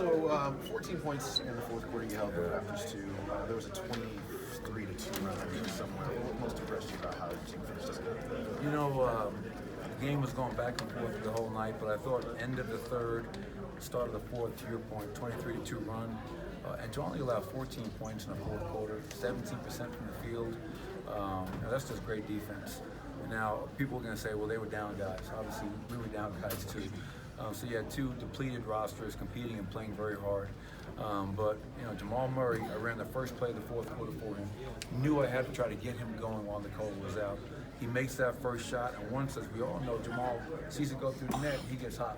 So 14 points in the fourth quarter. You held the Raptors to. There was a 23-2 run somewhere. What most impressed you about how the team finished this game? The game was going back and forth the whole night, but I thought end of the third, start of the fourth, to your point, 23-2 run, and to only allow 14 points in the fourth quarter, 17% from the field. That's just great defense. Now, people are going to say, well, they were down guys. Obviously, we were down guys too. So you had two depleted rosters competing and playing very hard. But Jamal Murray, I ran the first play of the fourth quarter for him. Knew I had to try to get him going while Nicole was out. He makes that first shot, and once, as we all know, Jamal sees it go through the net, he gets hot.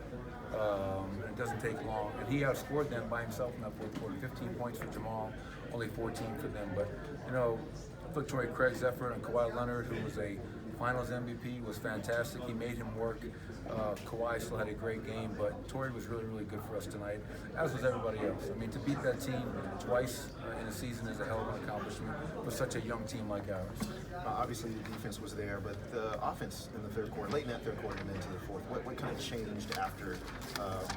It doesn't take long. And he outscored them by himself in that fourth quarter. 15 points for Jamal, only 14 for them. But, I thought Torrey Craig's effort and Kawhi Leonard, who was a Finals MVP, was fantastic. He made him work. Kawhi still had a great game, but Torrey was really, really good for us tonight, as was everybody else. I mean, to beat that team twice in a season is a hell of an accomplishment for such a young team like ours. Obviously, the defense was there, but the offense in the third quarter, late in that third quarter and into the fourth, what kind of changed after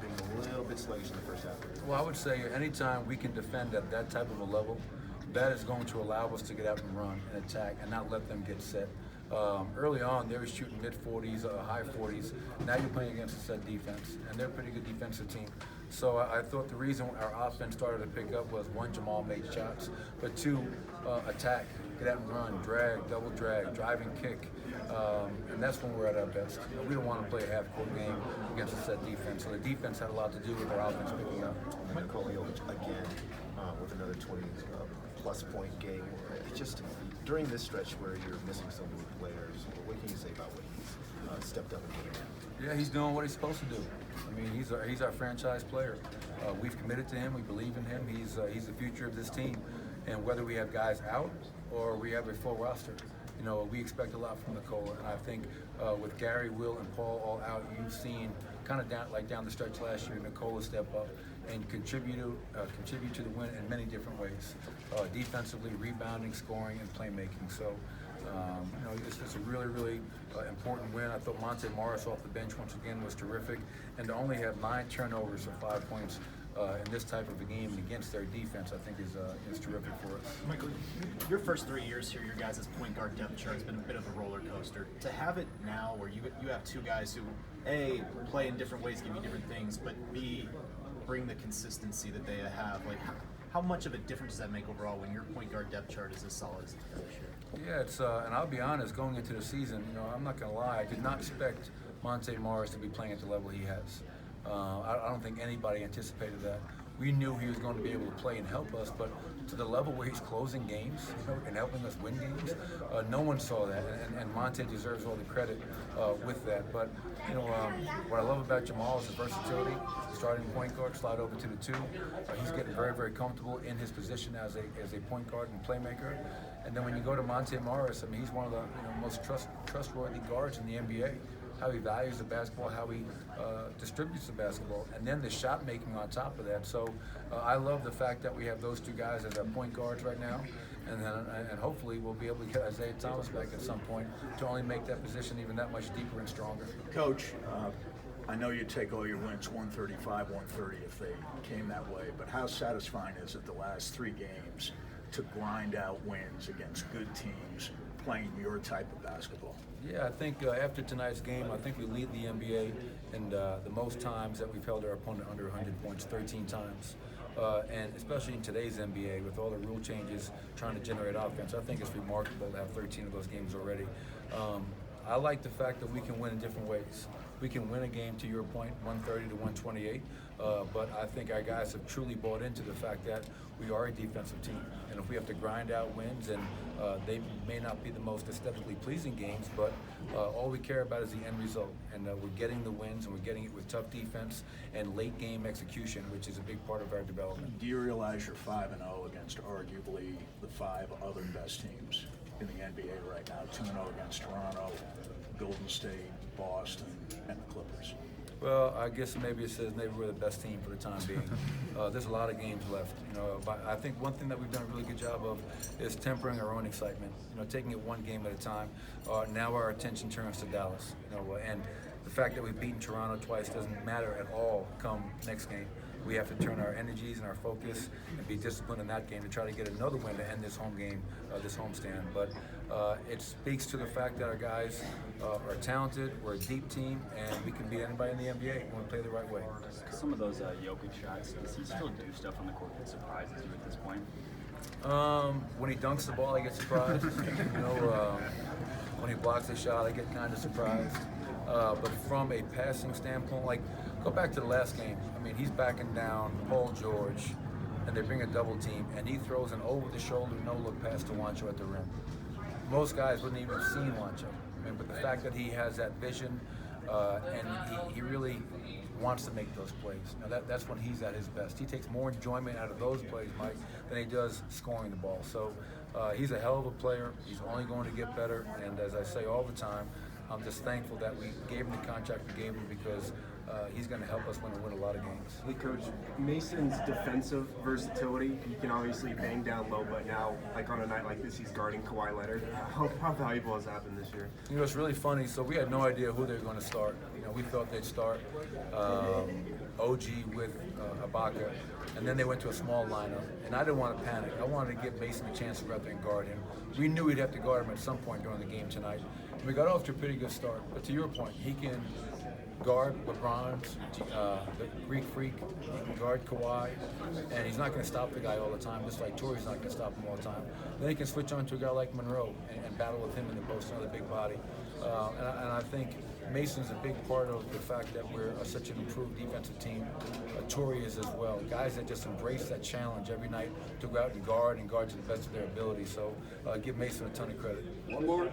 being a little bit sluggish in the first half? Well, I would say anytime we can defend at that type of a level, that is going to allow us to get out and run and attack and not let them get set. Early on, they were shooting mid-40s, high 40s. Now you're playing against a set defense, and they're a pretty good defensive team. So I thought the reason our offense started to pick up was, one, Jamal made shots, but two, attack, get out and run, drag, double drag, drive and kick. And that's when we're at our best. We don't want to play a half-court game against a set defense. So the defense had a lot to do with our offense picking up. Nikola again with another 20-plus point game. Just during this stretch where you're missing so many players, what can you say about what he's stepped up and done? Yeah, he's doing what he's supposed to do. I mean, he's our franchise player. We've committed to him. We believe in him. He's the future of this team. And whether we have guys out or we have a full roster, we expect a lot from Nikola. And I think with Gary, Will, and Paul all out, you've seen kind of down the stretch last year, Nikola step up and contribute to the win in many different ways, defensively, rebounding, scoring, and playmaking. So, it's a really, really important win. I thought Monte Morris off the bench once again was terrific, and to only have 9 turnovers for 5 points in this type of a game and against their defense, I think is terrific for us. Michael, your first 3 years here, your guys' point guard depth chart has been a bit of a roller coaster. To have it now, where you have 2 guys who A, play in different ways, give you different things, but B, bring the consistency that they have, like how much of a difference does that make overall when your point guard depth chart is as solid as it's been this year? Yeah, it's and I'll be honest, going into the season, I'm not going to lie, I did not expect Monte Morris to be playing at the level he has. I don't think anybody anticipated that. We knew he was going to be able to play and help us, but to the level where he's closing games and helping us win games, no one saw that, and Monte deserves all the credit with that. But what I love about Jamal is his versatility. Starting point guard, slide over to the 2. He's getting very, very comfortable in his position as a point guard and playmaker. And then when you go to Monte Morris, I mean, he's one of the most trustworthy guards in the NBA. How he values the basketball, how he distributes the basketball, and then the shot making on top of that. So I love the fact that we have those 2 guys as our point guards right now, and hopefully we'll be able to get Isaiah Thomas back at some point to only make that position even that much deeper and stronger. Coach, I know you take all your wins 135, 130 if they came that way, but how satisfying is it the last 3 games to grind out wins against good teams playing your type of basketball? Yeah, I think after tonight's game, I think we lead the NBA in the most times that we've held our opponent under 100 points, 13 times. And especially in today's NBA, with all the rule changes trying to generate offense, I think it's remarkable to have 13 of those games already. I like the fact that we can win in different ways. We can win a game, to your point, 130 to 128, but I think our guys have truly bought into the fact that we are a defensive team. And if we have to grind out wins, and they may not be the most aesthetically pleasing games, but all we care about is the end result. And we're getting the wins, and we're getting it with tough defense and late game execution, which is a big part of our development. Do you realize you're 5-0 against arguably the 5 other best teams in the NBA right now? 2-0 against Toronto, Golden State, Boston, and the Clippers. Well, I guess maybe it says maybe we're the best team for the time being. There's a lot of games left, but I think one thing that we've done a really good job of is tempering our own excitement. Taking it one game at a time. Now our attention turns to Dallas. And the fact that we've beaten Toronto twice doesn't matter at all come next game. we have to turn our energies and our focus and be disciplined in that game to try to get another win to end this home game, this homestand. But it speaks to the fact that our guys are talented, we're a deep team, and we can beat anybody in the NBA when we play the right way. Some of those Jokic shots, does he still do stuff on the court that surprises you at this point? When he dunks the ball, I get surprised. When he blocks a shot, I get kind of surprised. But from a passing standpoint, like, go back to the last game. I mean, he's backing down Paul George, and they bring a double team, and he throws an over-the-shoulder no-look pass to Juancho at the rim. Most guys wouldn't even have seen Juancho. I mean, but the fact that he has that vision, and he really wants to make those plays. Now that's when he's at his best. He takes more enjoyment out of those plays, Mike, than he does scoring the ball. So he's a hell of a player. He's only going to get better. And as I say all the time, I'm just thankful that we gave him the contract we gave him because he's going to help us win a lot of games. Hey, Coach, Mason's defensive versatility, he can obviously bang down low, but now, like on a night like this, he's guarding Kawhi Leonard. How valuable has that been this year? You know, it's really funny. So we had no idea who they were going to start. You know, we thought they'd start OG with Ibaka, and then they went to a small lineup. And I didn't want to panic. I wanted to give Mason a chance to go out there and guard him. We knew we'd have to guard him at some point during the game tonight. And we got off to a pretty good start. But to your point, he can guard LeBron, the Greek Freak. He can guard Kawhi, and he's not going to stop the guy all the time, just like Torrey's not going to stop him all the time. Then he can switch on to a guy like Monroe and battle with him in the post, another big body. And I think Mason's a big part of the fact that we're such an improved defensive team. Torrey is as well. Guys that just embrace that challenge every night to go out and guard to the best of their ability. So give Mason a ton of credit. One more.